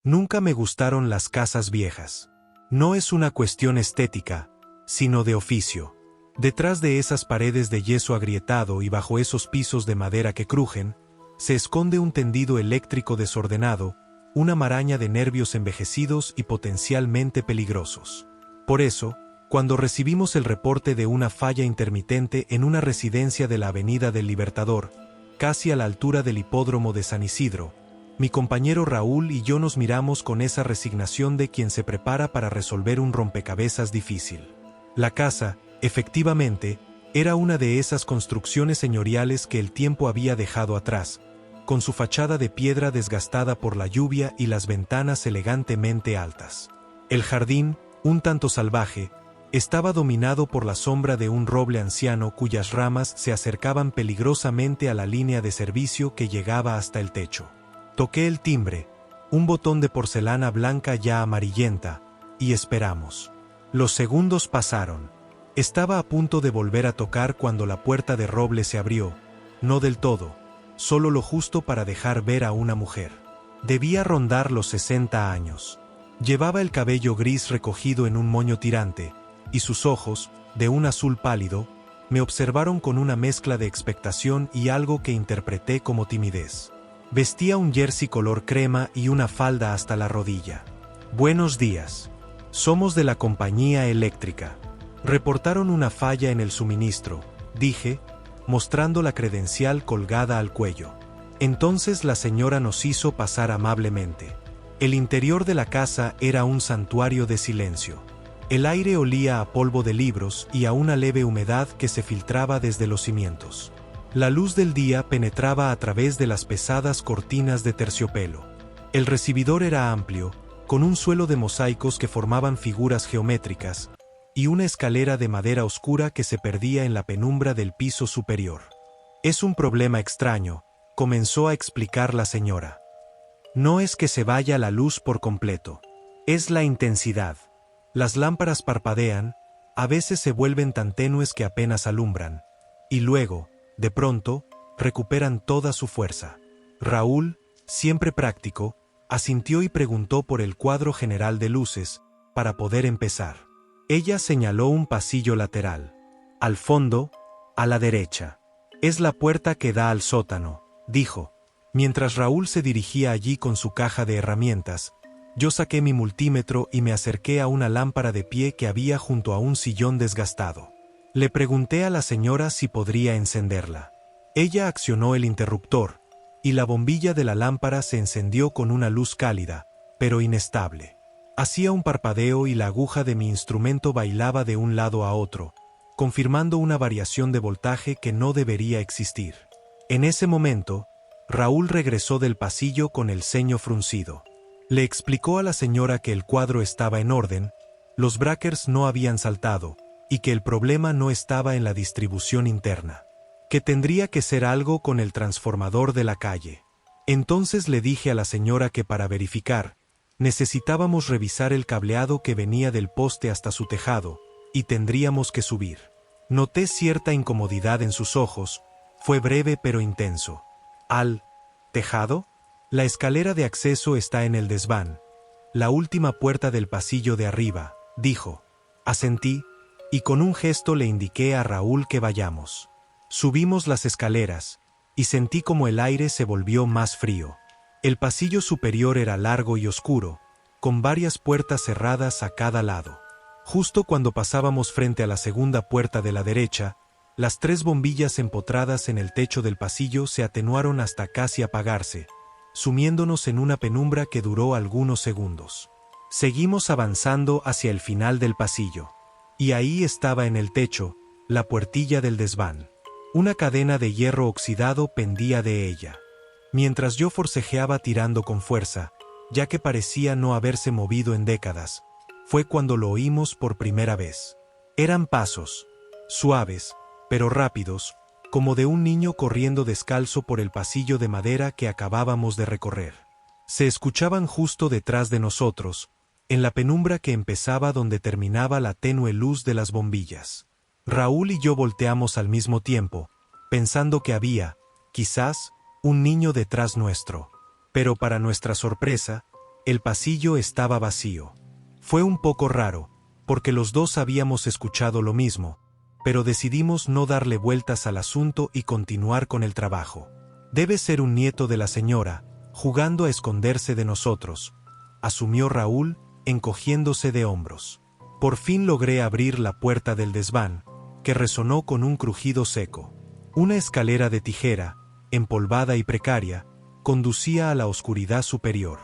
Nunca me gustaron las casas viejas. No es una cuestión estética, sino de oficio. Detrás de esas paredes de yeso agrietado y bajo esos pisos de madera que crujen, se esconde un tendido eléctrico desordenado, una maraña de nervios envejecidos y potencialmente peligrosos. Por eso, cuando recibimos el reporte de una falla intermitente en una residencia de la Avenida del Libertador, casi a la altura del hipódromo de San Isidro, mi compañero Raúl y yo nos miramos con esa resignación de quien se prepara para resolver un rompecabezas difícil. La casa, efectivamente, era una de esas construcciones señoriales que el tiempo había dejado atrás, con su fachada de piedra desgastada por la lluvia y las ventanas elegantemente altas. El jardín, un tanto salvaje, estaba dominado por la sombra de un roble anciano cuyas ramas se acercaban peligrosamente a la línea de servicio que llegaba hasta el techo. Toqué el timbre, un botón de porcelana blanca ya amarillenta, y esperamos. Los segundos pasaron. Estaba a punto de volver a tocar cuando la puerta de roble se abrió, no del todo, solo lo justo para dejar ver a una mujer. Debía rondar los 60 años. Llevaba el cabello gris recogido en un moño tirante, y sus ojos, de un azul pálido, me observaron con una mezcla de expectación y algo que interpreté como timidez. Vestía un jersey color crema y una falda hasta la rodilla. «Buenos días. Somos de la compañía eléctrica. Reportaron una falla en el suministro», dije, mostrando la credencial colgada al cuello. Entonces la señora nos hizo pasar amablemente. El interior de la casa era un santuario de silencio. El aire olía a polvo de libros y a una leve humedad que se filtraba desde los cimientos. La luz del día penetraba a través de las pesadas cortinas de terciopelo. El recibidor era amplio, con un suelo de mosaicos que formaban figuras geométricas, y una escalera de madera oscura que se perdía en la penumbra del piso superior. «Es un problema extraño», comenzó a explicar la señora. «No es que se vaya la luz por completo. Es la intensidad. Las lámparas parpadean, a veces se vuelven tan tenues que apenas alumbran, y luego, de pronto, recuperan toda su fuerza». Raúl, siempre práctico, asintió y preguntó por el cuadro general de luces, para poder empezar. Ella señaló un pasillo lateral. «Al fondo, a la derecha. Es la puerta que da al sótano», dijo. Mientras Raúl se dirigía allí con su caja de herramientas, yo saqué mi multímetro y me acerqué a una lámpara de pie que había junto a un sillón desgastado. Le pregunté a la señora si podría encenderla. Ella accionó el interruptor, y la bombilla de la lámpara se encendió con una luz cálida, pero inestable. Hacía un parpadeo y la aguja de mi instrumento bailaba de un lado a otro, confirmando una variación de voltaje que no debería existir. En ese momento, Raúl regresó del pasillo con el ceño fruncido. Le explicó a la señora que el cuadro estaba en orden, los breakers no habían saltado, y que el problema no estaba en la distribución interna, que tendría que ser algo con el transformador de la calle. Entonces le dije a la señora que para verificar, necesitábamos revisar el cableado que venía del poste hasta su tejado, y tendríamos que subir. Noté cierta incomodidad en sus ojos, fue breve pero intenso. «¿Al tejado? La escalera de acceso está en el desván, la última puerta del pasillo de arriba», dijo. Asentí, y con un gesto le indiqué a Raúl que vayamos. Subimos las escaleras, y sentí como el aire se volvió más frío. El pasillo superior era largo y oscuro, con varias puertas cerradas a cada lado. Justo cuando pasábamos frente a la segunda puerta de la derecha, las 3 bombillas empotradas en el techo del pasillo se atenuaron hasta casi apagarse, sumiéndonos en una penumbra que duró algunos segundos. Seguimos avanzando hacia el final del pasillo. Y ahí estaba en el techo, la puertilla del desván. Una cadena de hierro oxidado pendía de ella. Mientras yo forcejeaba tirando con fuerza, ya que parecía no haberse movido en décadas, fue cuando lo oímos por primera vez. Eran pasos, suaves, pero rápidos, como de un niño corriendo descalzo por el pasillo de madera que acabábamos de recorrer. Se escuchaban justo detrás de nosotros, en la penumbra que empezaba donde terminaba la tenue luz de las bombillas. Raúl y yo volteamos al mismo tiempo, pensando que había, quizás, un niño detrás nuestro. Pero para nuestra sorpresa, El pasillo estaba vacío. Fue un poco raro, porque los dos habíamos escuchado lo mismo, pero decidimos no darle vueltas al asunto y continuar con el trabajo. Debe ser un nieto de la señora, jugando a esconderse de nosotros, asumió Raúl, encogiéndose de hombros. Por fin logré abrir la puerta del desván, que resonó con un crujido seco. Una escalera de tijera, empolvada y precaria, conducía a la oscuridad superior.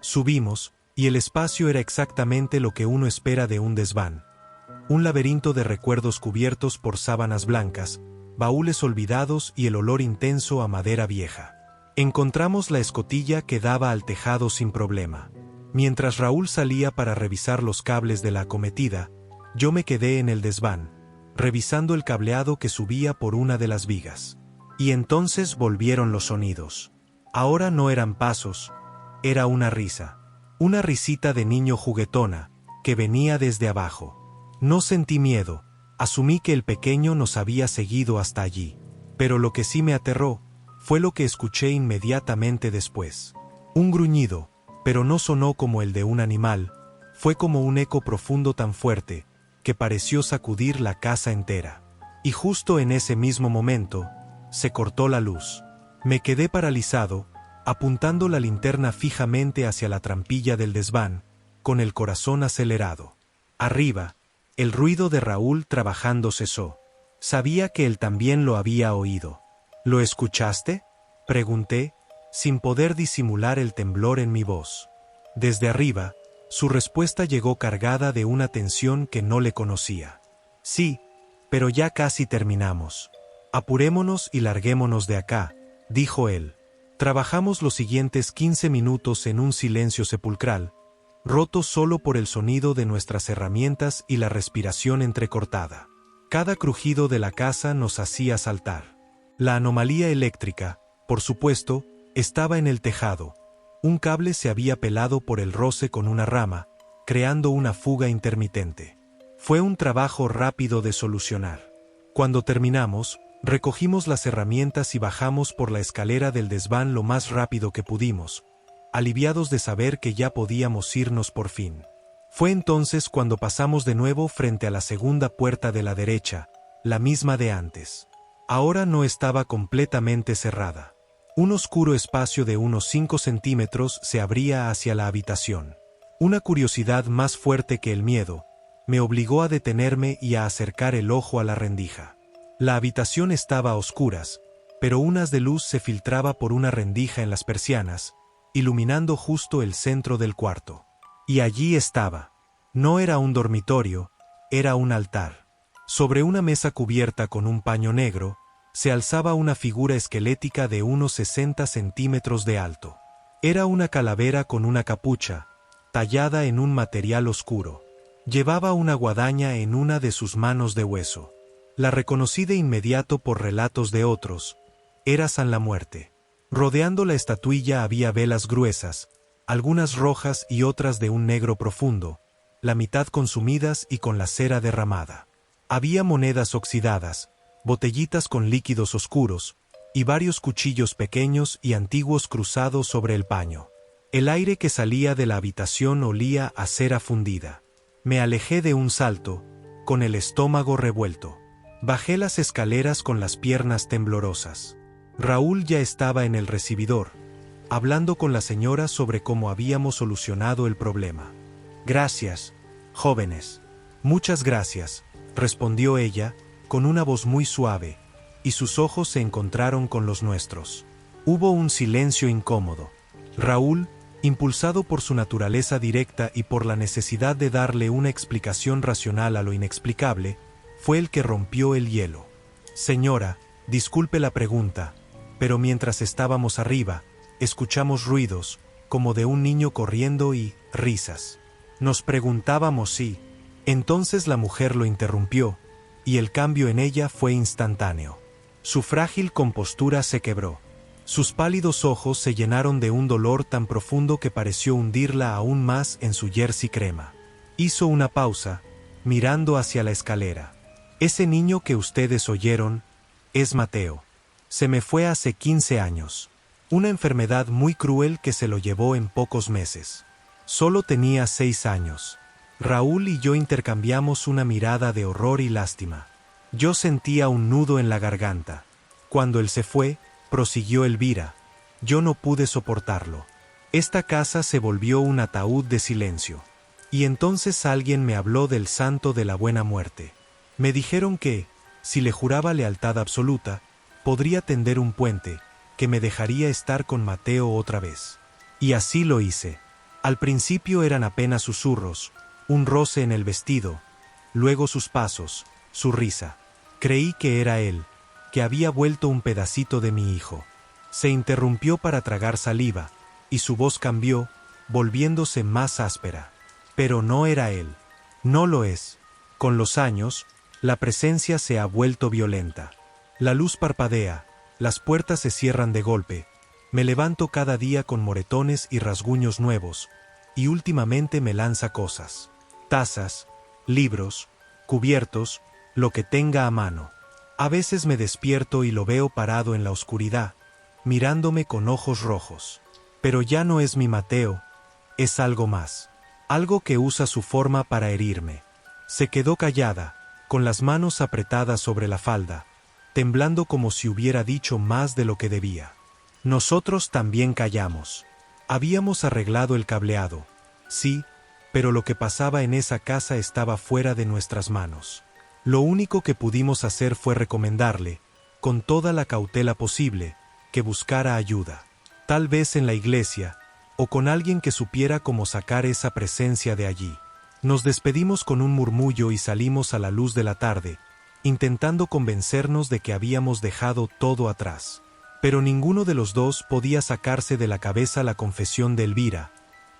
Subimos, y el espacio era exactamente lo que uno espera de un desván. Un laberinto de recuerdos cubiertos por sábanas blancas, baúles olvidados y el olor intenso a madera vieja. Encontramos la escotilla que daba al tejado sin problema. Mientras Raúl salía para revisar los cables de la acometida, yo me quedé en el desván, revisando el cableado que subía por una de las vigas. Y entonces volvieron los sonidos. Ahora no eran pasos, era una risa. Una risita de niño juguetona, que venía desde abajo. No sentí miedo, asumí que el pequeño nos había seguido hasta allí. Pero lo que sí me aterró, fue lo que escuché inmediatamente después. Un gruñido, pero no sonó como el de un animal, fue como un eco profundo tan fuerte, que pareció sacudir la casa entera. Y justo en ese mismo momento, se cortó la luz. Me quedé paralizado, apuntando la linterna fijamente hacia la trampilla del desván, con el corazón acelerado. Arriba, el ruido de Raúl trabajando cesó. Sabía que él también lo había oído. ¿Lo escuchaste?, pregunté, sin poder disimular el temblor en mi voz. Desde arriba, su respuesta llegó cargada de una tensión que no le conocía. Sí, pero ya casi terminamos. Apurémonos y larguémonos de acá, dijo él. Trabajamos los siguientes 15 minutos en un silencio sepulcral, roto solo por el sonido de nuestras herramientas y la respiración entrecortada. Cada crujido de la casa nos hacía saltar. La anomalía eléctrica, por supuesto, estaba en el tejado. Un cable se había pelado por el roce con una rama, creando una fuga intermitente. Fue un trabajo rápido de solucionar. Cuando terminamos, recogimos las herramientas y bajamos por la escalera del desván lo más rápido que pudimos, aliviados de saber que ya podíamos irnos por fin. Fue entonces cuando pasamos de nuevo frente a la segunda puerta de la derecha, la misma de antes. Ahora no estaba completamente cerrada. Un oscuro espacio de unos 5 centímetros se abría hacia la habitación. Una curiosidad más fuerte que el miedo me obligó a detenerme y a acercar el ojo a la rendija. La habitación estaba a oscuras, pero un haz de luz se filtraba por una rendija en las persianas, iluminando justo el centro del cuarto. Y allí estaba. No era un dormitorio, era un altar. Sobre una mesa cubierta con un paño negro, se alzaba una figura esquelética de unos 60 centímetros de alto. Era una calavera con una capucha, tallada en un material oscuro. Llevaba una guadaña en una de sus manos de hueso. La reconocí de inmediato por relatos de otros. Era San la Muerte. Rodeando la estatuilla había velas gruesas, algunas rojas y otras de un negro profundo, la mitad consumidas y con la cera derramada. Había monedas oxidadas, botellitas con líquidos oscuros, y varios cuchillos pequeños y antiguos cruzados sobre el paño. El aire que salía de la habitación olía a cera fundida. Me alejé de un salto, con el estómago revuelto. Bajé las escaleras con las piernas temblorosas. Raúl ya estaba en el recibidor, hablando con la señora sobre cómo habíamos solucionado el problema. «Gracias, jóvenes». «Muchas gracias», respondió ella, con una voz muy suave, y sus ojos se encontraron con los nuestros. Hubo un silencio incómodo. Raúl, impulsado por su naturaleza directa y por la necesidad de darle una explicación racional a lo inexplicable, fue el que rompió el hielo. «Señora, disculpe la pregunta, pero mientras estábamos arriba, escuchamos ruidos, como de un niño corriendo y risas. Nos preguntábamos si...». Entonces la mujer lo interrumpió, y el cambio en ella fue instantáneo. Su frágil compostura se quebró. Sus pálidos ojos se llenaron de un dolor tan profundo que pareció hundirla aún más en su jersey crema. Hizo una pausa, mirando hacia la escalera. «Ese niño que ustedes oyeron es Mateo. Se me fue hace 15 años. Una enfermedad muy cruel que se lo llevó en pocos meses. Solo tenía 6 años. Raúl y yo intercambiamos una mirada de horror y lástima. Yo sentía un nudo en la garganta. Cuando él se fue, prosiguió Elvira, yo no pude soportarlo. Esta casa se volvió un ataúd de silencio. Y entonces alguien me habló del santo de la buena muerte. Me dijeron que, si le juraba lealtad absoluta, podría tender un puente, que me dejaría estar con Mateo otra vez. Y así lo hice. Al principio eran apenas susurros, un roce en el vestido, luego sus pasos, su risa. Creí que era él, que había vuelto un pedacito de mi hijo. Se interrumpió para tragar saliva, y su voz cambió, volviéndose más áspera. Pero no era él. No lo es. Con los años, la presencia se ha vuelto violenta. La luz parpadea, las puertas se cierran de golpe. Me levanto cada día con moretones y rasguños nuevos, y últimamente me lanza cosas. Tazas, libros, cubiertos, lo que tenga a mano. A veces me despierto y lo veo parado en la oscuridad, mirándome con ojos rojos. Pero ya no es mi Mateo, es algo más. Algo que usa su forma para herirme. Se quedó callada, con las manos apretadas sobre la falda, temblando como si hubiera dicho más de lo que debía. Nosotros también callamos. Habíamos arreglado el cableado, sí, pero lo que pasaba en esa casa estaba fuera de nuestras manos. Lo único que pudimos hacer fue recomendarle, con toda la cautela posible, que buscara ayuda. Tal vez en la iglesia, o con alguien que supiera cómo sacar esa presencia de allí. Nos despedimos con un murmullo y salimos a la luz de la tarde, intentando convencernos de que habíamos dejado todo atrás. Pero ninguno de los dos podía sacarse de la cabeza la confesión de Elvira.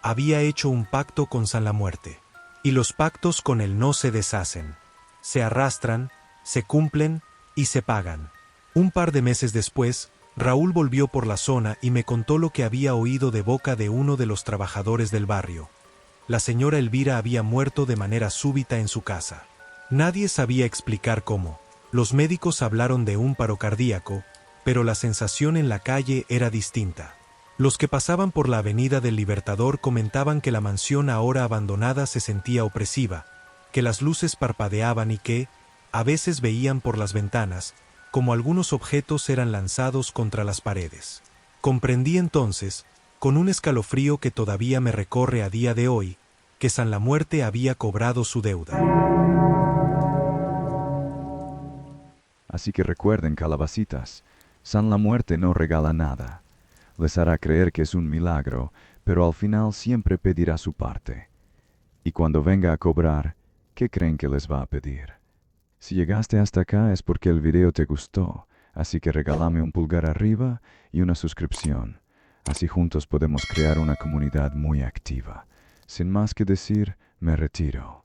Había hecho un pacto con San la Muerte. Y los pactos con él no se deshacen. Se arrastran, se cumplen y se pagan. Un par de meses después, Raúl volvió por la zona y me contó lo que había oído de boca de uno de los trabajadores del barrio. La señora Elvira había muerto de manera súbita en su casa. Nadie sabía explicar cómo. Los médicos hablaron de un paro cardíaco, pero la sensación en la calle era distinta. Los que pasaban por la avenida del Libertador comentaban que la mansión ahora abandonada se sentía opresiva, que las luces parpadeaban y que, a veces veían por las ventanas, como algunos objetos eran lanzados contra las paredes. Comprendí entonces, con un escalofrío que todavía me recorre a día de hoy, que San la Muerte había cobrado su deuda. Así que recuerden, calabacitas, San la Muerte no regala nada. Les hará creer que es un milagro, pero al final siempre pedirá su parte. Y cuando venga a cobrar, ¿qué creen que les va a pedir? Si llegaste hasta acá es porque el video te gustó, así que regálame un pulgar arriba y una suscripción. Así juntos podemos crear una comunidad muy activa. Sin más que decir, me retiro.